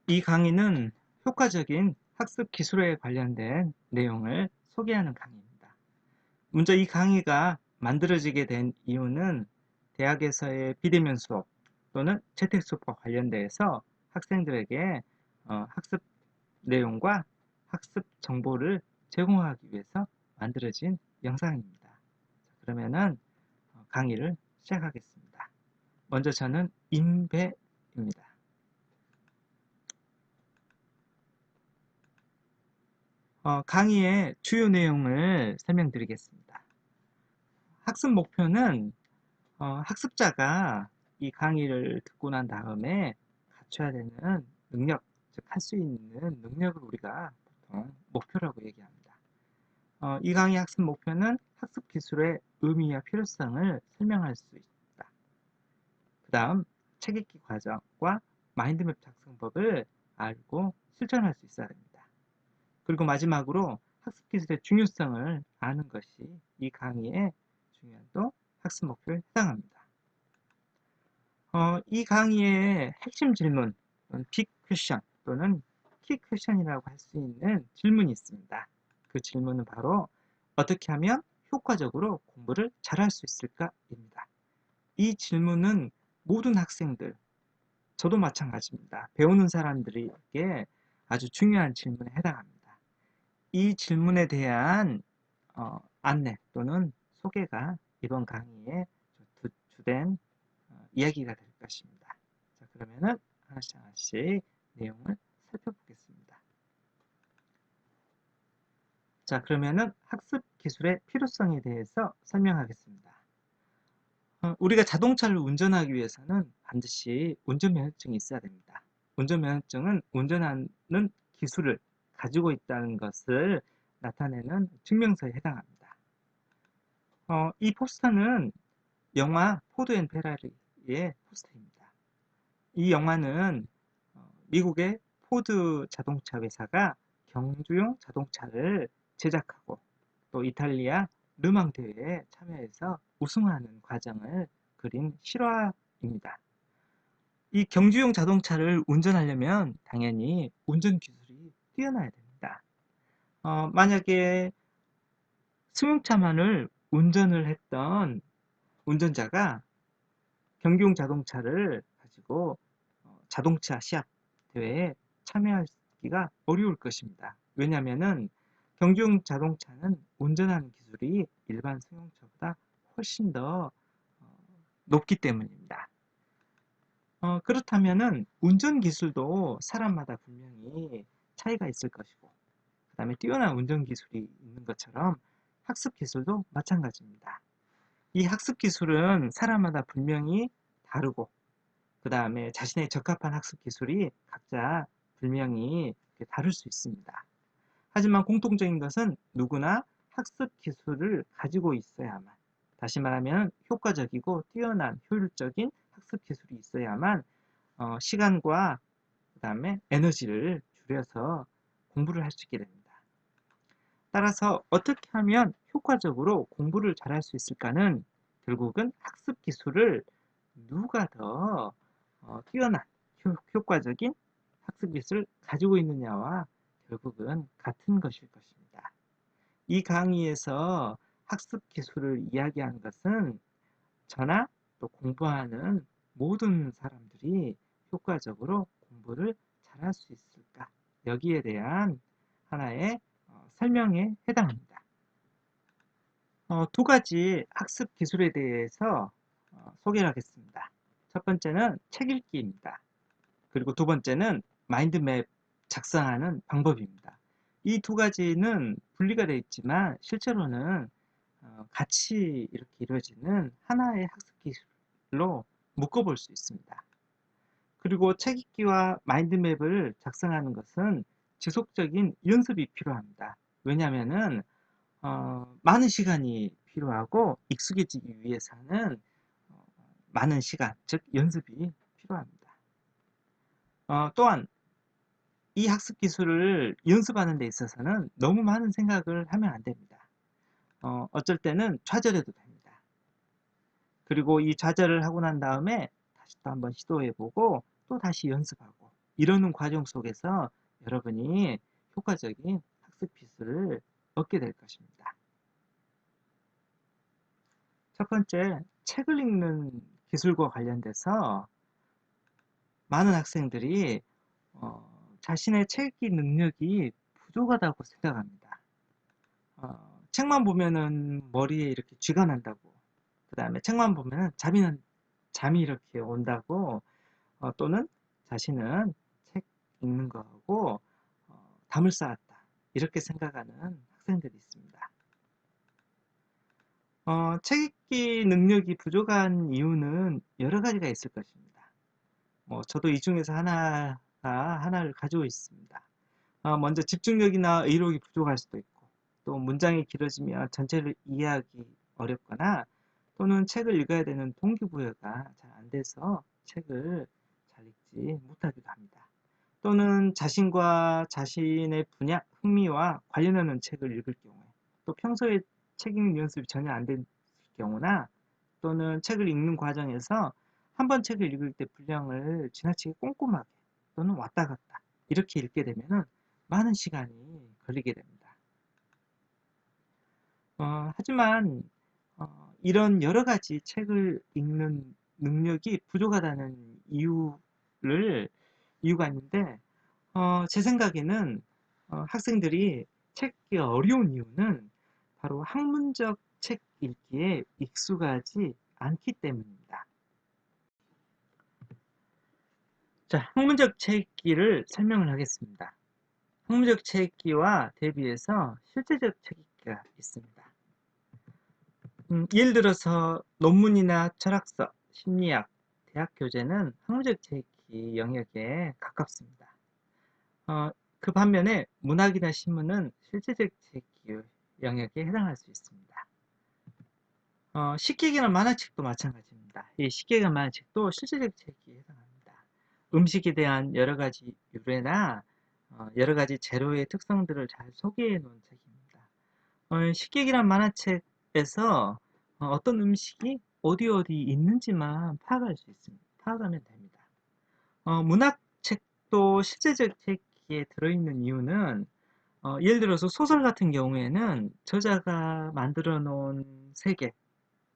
이 강의는 효과적인 학습 기술에 관련된 내용을 소개하는 강의입니다. 먼저 이 강의가 만들어지게 된 이유는 대학에서의 비대면 수업 또는 재택 수업과 관련돼서 학생들에게 학습 내용과 학습 정보를 제공하기 위해서 만들어진 영상입니다. 그러면은 강의를 시작하겠습니다. 먼저 저는 임배입니다. 강의의 주요 내용을 설명드리겠습니다. 학습 목표는 학습자가 이 강의를 듣고 난 다음에 갖춰야 되는 능력, 즉 할 수 있는 능력을 우리가 보통 목표라고 얘기합니다. 이 강의 학습 목표는 학습 기술의 의미와 필요성을 설명할 수 있다. 그 다음 책 읽기 과정과 마인드맵 작성법을 알고 실천할 수 있어야 됩니다. 그리고 마지막으로 학습 기술의 중요성을 아는 것이 이 강의의 중요한 또 학습 목표에 해당합니다. 이 강의의 핵심 질문, 빅 퀘션 또는 키 퀘션이라고 할 수 있는 질문이 있습니다. 그 질문은 바로 어떻게 하면 효과적으로 공부를 잘할 수 있을까입니다. 이 질문은 모든 학생들, 저도 마찬가지입니다. 배우는 사람들에게 아주 중요한 질문에 해당합니다. 이 질문에 대한 안내 또는 소개가 이번 강의의 주된 이야기가 될 것입니다. 자, 그러면은 하나씩 하나씩 내용을 살펴보겠습니다. 자, 그러면은 학습 기술의 필요성에 대해서 설명하겠습니다. 우리가 자동차를 운전하기 위해서는 반드시 운전면허증이 있어야 됩니다. 운전면허증은 운전하는 기술을 가지고 있다는 것을 나타내는 증명서에 해당합니다. 이 포스터는 영화 포드 앤 페라리의 포스터입니다. 이 영화는 미국의 포드 자동차 회사가 경주용 자동차를 제작하고 또 이탈리아 르망 대회에 참여해서 우승하는 과정을 그린 실화입니다. 이 경주용 자동차를 운전하려면 당연히 운전 기술이 뛰어나야 됩니다. 만약에 승용차만을 운전을 했던 운전자가 경주용 자동차를 가지고 자동차 시합 대회에 참여하기가 어려울 것입니다. 왜냐하면 경주용 자동차는 운전하는 기술이 일반 승용차보다 훨씬 더 높기 때문입니다. 그렇다면 운전 기술도 사람마다 분명히 차이가 있을 것이고 그 다음에 뛰어난 운전 기술이 있는 것처럼 학습 기술도 마찬가지입니다. 이 학습 기술은 사람마다 분명히 다르고 그 다음에 자신의 적합한 학습 기술이 각자 분명히 다를 수 있습니다. 하지만 공통적인 것은 누구나 학습 기술을 가지고 있어야만, 다시 말하면 효과적이고 뛰어난 효율적인 학습 기술이 있어야만 시간과 그 다음에 에너지를 줄여서 공부를 할 수 있게 됩니다. 따라서 어떻게 하면 효과적으로 공부를 잘할 수 있을까는 결국은 학습 기술을 누가 더 뛰어난 효과적인 학습 기술을 가지고 있느냐와 결국은 같은 것일 것입니다. 이 강의에서 학습 기술을 이야기하는 것은 저나 또 공부하는 모든 사람들이 효과적으로 공부를 잘할 수 있을까? 여기에 대한 하나의 설명에 해당합니다. 두 가지 학습 기술에 대해서 소개를 하겠습니다. 첫 번째는 책 읽기입니다. 그리고 두 번째는 마인드맵 작성하는 방법입니다. 이 두 가지는 분리가 되어 있지만 실제로는 같이 이렇게 이루어지는 하나의 학습 기술로 묶어볼 수 있습니다. 그리고 책 읽기와 마인드맵을 작성하는 것은 지속적인 연습이 필요합니다. 왜냐하면 많은 시간이 필요하고 익숙해지기 위해서는 많은 시간, 즉 연습이 필요합니다. 또한 이 학습 기술을 연습하는 데 있어서는 너무 많은 생각을 하면 안 됩니다. 어쩔 때는 좌절해도 됩니다. 그리고 이 좌절을 하고 난 다음에 다시 또 한번 시도해보고 또 다시 연습하고 이러는 과정 속에서 여러분이 효과적인 학습 기술을 얻게 될 것입니다. 첫 번째, 책을 읽는 기술과 관련돼서 많은 학생들이 자신의 책 읽기 능력이 부족하다고 생각합니다. 책만 보면은 머리에 이렇게 쥐가 난다고, 그 다음에 책만 보면은 잠이 이렇게 온다고, 또는 자신은 책 읽는 거하고 담을 쌓았다, 이렇게 생각하는 학생들이 있습니다. 책 읽기 능력이 부족한 이유는 여러 가지가 있을 것입니다. 저도 이 중에서 하나를 가지고 있습니다. 먼저 집중력이나 의욕이 부족할 수도 있고, 또 문장이 길어지면 전체를 이해하기 어렵거나, 또는 책을 읽어야 되는 동기부여가 잘 안 돼서 책을 잘 읽지 못하기도 합니다. 또는 자신과 자신의 분야, 흥미와 관련하는 책을 읽을 경우에, 또 평소에 책 읽는 연습이 전혀 안 된 경우나, 또는 책을 읽는 과정에서 한 번 책을 읽을 때 분량을 지나치게 꼼꼼하게 또는 왔다 갔다 이렇게 읽게 되면 많은 시간이 걸리게 됩니다. 하지만 이런 여러 가지 책을 읽는 능력이 부족하다는 이유가 있는데, 제 생각에는 학생들이 책 읽기가 어려운 이유는 바로 학문적 책 읽기에 익숙하지 않기 때문입니다. 자, 학문적 책 읽기를 설명을 하겠습니다. 학문적 책 읽기와 대비해서 실제적 책 읽기가 있습니다. 예를 들어서 논문이나 철학서, 심리학, 대학 교재는 학문적 책 읽기 영역에 가깝습니다. 그 반면에 문학이나 신문은 실제적 책 읽기 영역에 해당할 수 있습니다. 식기기나 만화책도 마찬가지입니다. 이 식기기나 만화책도 실제적 책 읽기에 해당합니다. 음식에 대한 여러 가지 유래나 여러 가지 재료의 특성들을 잘 소개해 놓은 책입니다. 식객이란 만화책에서 어떤 음식이 어디 있는지만 파악할 수 있습니다. 파악하면 됩니다. 문학책도 실제적 책에 들어있는 이유는 예를 들어서 소설 같은 경우에는 저자가 만들어 놓은 세계,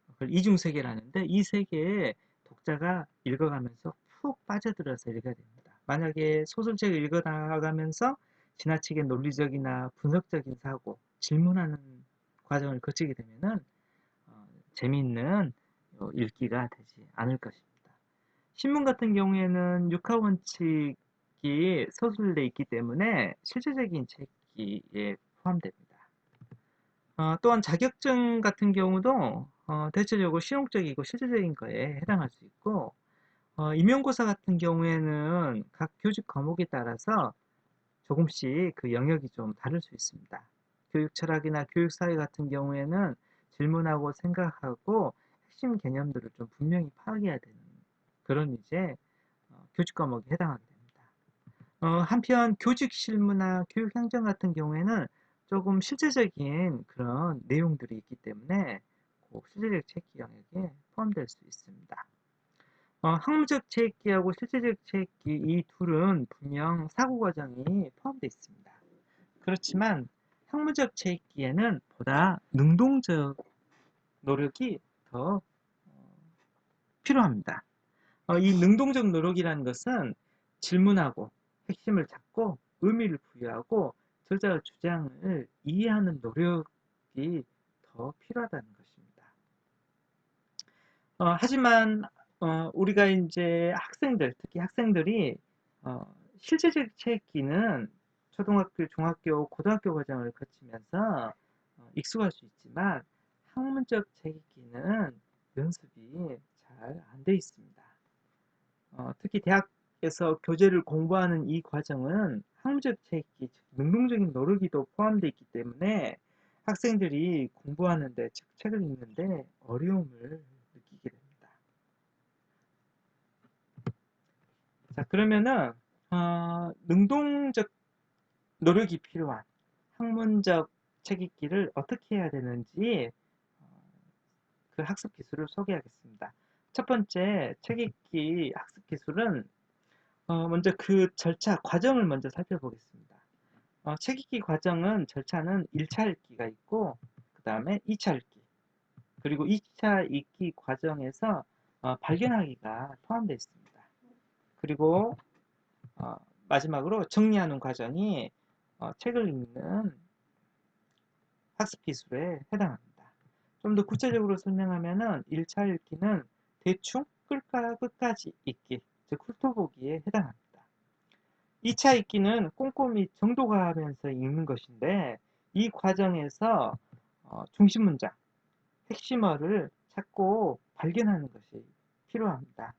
그걸 이중세계라는데, 이 세계에 독자가 읽어가면서 푹 빠져들어서 읽어야 됩니다. 만약에 소설책을 읽어나가면서 지나치게 논리적이나 분석적인 사고, 질문하는 과정을 거치게 되면은 재미있는 읽기가 되지 않을 것입니다. 신문 같은 경우에는 육하원칙이 서술되어 있기 때문에 실제적인 책기에 포함됩니다. 또한 자격증 같은 경우도 대체적으로 실용적이고 실제적인 거에 해당할 수 있고, 임용고사 같은 경우에는 각 교직 과목에 따라서 조금씩 그 영역이 좀 다를 수 있습니다. 교육 철학이나 교육 사회 같은 경우에는 질문하고 생각하고 핵심 개념들을 좀 분명히 파악해야 되는 그런 이제 교직 과목에 해당하게 됩니다. 한편 교직 실무나 교육 행정 같은 경우에는 조금 실제적인 그런 내용들이 있기 때문에 꼭 실제적 책기 영역에 포함될 수 있습니다. 학문적 책기하고 실제적 책기 이 둘은 분명 사고 과정이 포함되어 있습니다. 그렇지만 학문적 책기에는 보다 능동적 노력이 더 필요합니다. 이 능동적 노력이라는 것은 질문하고 핵심을 잡고 의미를 부여하고 저자의 주장을 이해하는 노력이 더 필요하다는 것입니다. 하지만 우리가 이제 학생들, 특히 학생들이 실제적 책기는 초등학교, 중학교, 고등학교 과정을 거치면서 익숙할 수 있지만 학문적 책기는 연습이 잘 안 돼 있습니다. 특히 대학에서 교재를 공부하는 이 과정은 학문적 책기, 즉 능동적인 노력이 또 포함되어 있기 때문에 학생들이 공부하는데, 즉 책을 읽는데 어려움을 느끼게 됩니다. 자, 그러면은 능동적 노력이 필요한 학문적 책 읽기를 어떻게 해야 되는지 그 학습 기술을 소개하겠습니다. 첫 번째 책 읽기 학습 기술은 먼저 그 절차 과정을 먼저 살펴보겠습니다. 책 읽기 과정은 절차는 1차 읽기가 있고 그 다음에 2차 읽기 그리고 2차 읽기 과정에서 발견하기가 포함되어 있습니다. 그리고 어, 마지막으로 정리하는 과정이 책을 읽는 학습 기술에 해당합니다. 좀 더 구체적으로 설명하면은 1차 읽기는 대충 끝까지 읽기, 즉 훑어보기에 해당합니다. 2차 읽기는 꼼꼼히 정독하면서 읽는 것인데 이 과정에서 중심 문장, 핵심어를 찾고 발견하는 것이 필요합니다.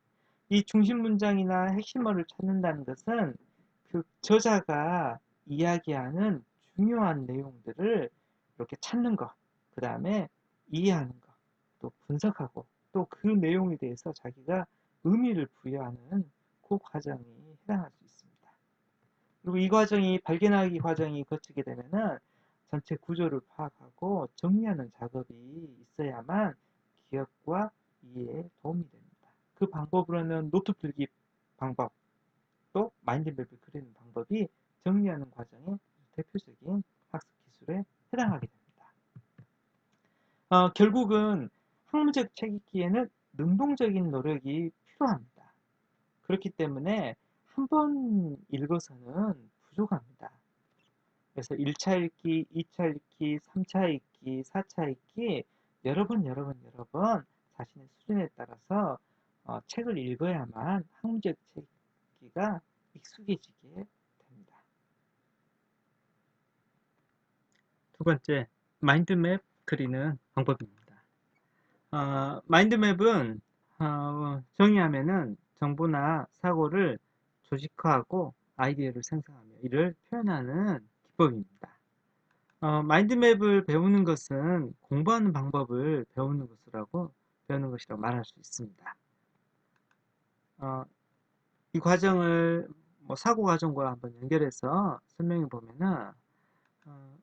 이 중심 문장이나 핵심어를 찾는다는 것은 그 저자가 이야기하는 중요한 내용들을 이렇게 찾는 것, 그 다음에 이해하는 것, 또 분석하고 또 그 내용에 대해서 자기가 의미를 부여하는 그 과정이 해당할 수 있습니다. 그리고 이 과정이 발견하기 과정이 거치게 되면은 전체 구조를 파악하고 정리하는 작업이 있어야만 기억과 이해에 도움이 됩니다. 그 방법으로는 노트 필기 방법, 또 마인드맵을 그리는 방법이 정리하는 과정의 대표적인 학습 기술에 해당하게 됩니다. 결국은 학문적 책 읽기에는 능동적인 노력이 필요합니다. 그렇기 때문에 한 번 읽어서는 부족합니다. 그래서 1차 읽기, 2차 읽기, 3차 읽기, 4차 읽기 여러 번 자신의 수준에 따라서 책을 읽어야만 학문적 책 읽기가 익숙해지게 됩니다. 두 번째, 마인드맵 그리는 방법입니다. 마인드맵은 정의하면은 정보나 사고를 조직화하고 아이디어를 생성하며 이를 표현하는 기법입니다. 마인드맵을 배우는 것은 공부하는 방법을 배우는 것이라고 말할 수 있습니다. 어, 이 과정을 뭐 사고 과정과 한번 연결해서 설명해 보면은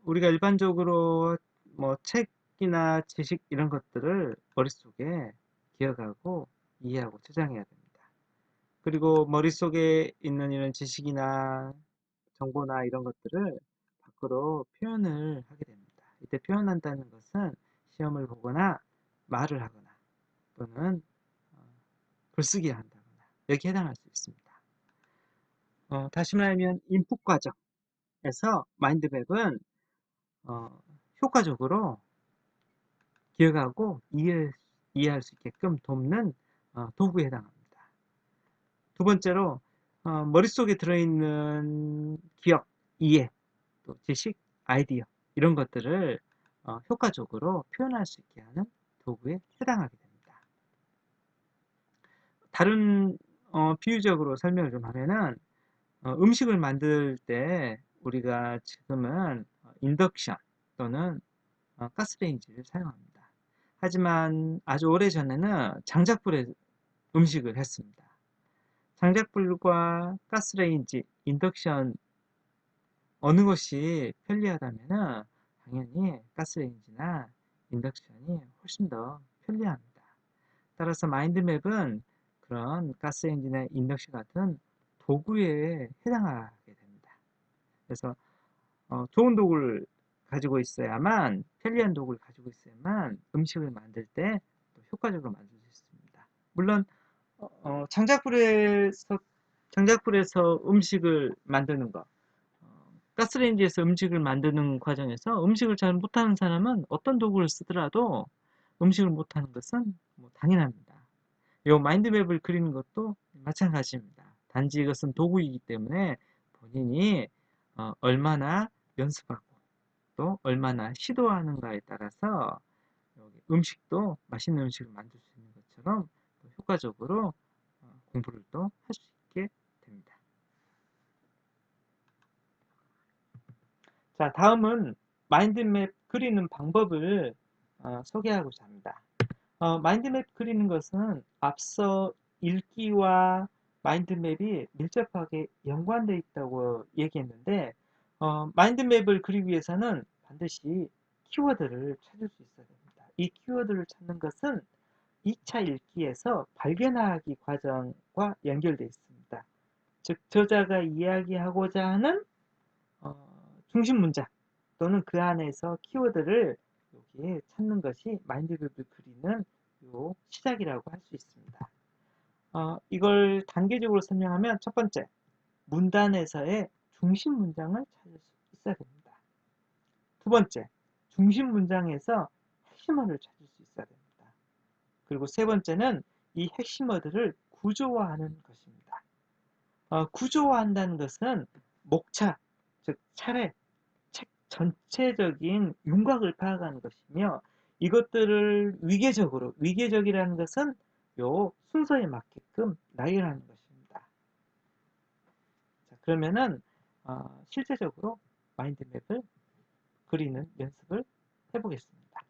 우리가 일반적으로 뭐 책이나 지식 이런 것들을 머릿속에 기억하고 이해하고 저장해야 됩니다. 그리고 머릿속에 있는 이런 지식이나 정보나 이런 것들을 밖으로 표현을 하게 됩니다. 이때 표현한다는 것은 시험을 보거나 말을 하거나 또는 어, 글쓰기 한다거나 여기에 해당할 수 있습니다. 다시 말하면 인풋 과정에서 마인드맵은 어, 효과적으로 기억하고 이해할 수 있게끔 돕는 도구에 해당합니다. 두 번째로 머릿속에 들어있는 기억, 이해, 또 지식, 아이디어 이런 것들을 효과적으로 표현할 수 있게 하는 도구에 해당하게 됩니다. 다른 비유적으로 설명을 좀 하면은 음식을 만들 때 우리가 지금은 인덕션 또는 가스레인지를 사용합니다. 하지만 아주 오래전에는 장작불에 음식을 했습니다. 장작불과 가스레인지, 인덕션 어느 것이 편리하다면은 당연히 가스레인지나 인덕션이 훨씬 더 편리합니다. 따라서 마인드맵은 그런 가스레인지나 인덕션 같은 도구에 해당하게 됩니다. 그래서 좋은 도구를 가지고 있어야만 편리한 도구를 가지고 있어야만 음식을 만들 때 효과적으로 만들 수 있습니다. 물론 장작불에서 음식을 만드는 것 가스레인지에서 음식을 만드는 과정에서 음식을 잘 못하는 사람은 어떤 도구를 쓰더라도 음식을 못하는 것은 뭐 당연합니다. 이 마인드맵을 그리는 것도 마찬가지입니다. 단지 이것은 도구이기 때문에 본인이 얼마나 연습하고 또 얼마나 시도하는가에 따라서 음식도 맛있는 음식을 만들 수 있는 것처럼 효과적으로 공부를 또 할 수 있게 됩니다. 자, 다음은 마인드맵 그리는 방법을 소개하고자 합니다. 마인드맵 그리는 것은 앞서 읽기와 마인드맵이 밀접하게 연관되어 있다고 얘기했는데 마인드맵을 그리기 위해서는 반드시 키워드를 찾을 수 있어야 됩니다. 이 키워드를 찾는 것은 2차 읽기에서 발견하기 과정과 연결되어 있습니다. 즉 저자가 이야기하고자 하는 중심 문장 또는 그 안에서 키워드를 여기에 찾는 것이 마인드맵을 그리는 요 시작이라고 할 수 있습니다. 이걸 단계적으로 설명하면 첫 번째, 문단에서의 중심 문장을 찾을 수 있어야 됩니다. 두 번째, 중심 문장에서 핵심어를 찾을 수 있어야 됩니다. 그리고 세 번째는 이 핵심어들을 구조화하는 것입니다. 구조화한다는 것은 목차, 즉 차례, 책 전체적인 윤곽을 파악하는 것이며 이것들을 위계적이라는 것은 요 순서에 맞게끔 나열하는 것입니다. 자, 그러면은 실제적으로 마인드맵을 그리는 연습을 해보겠습니다.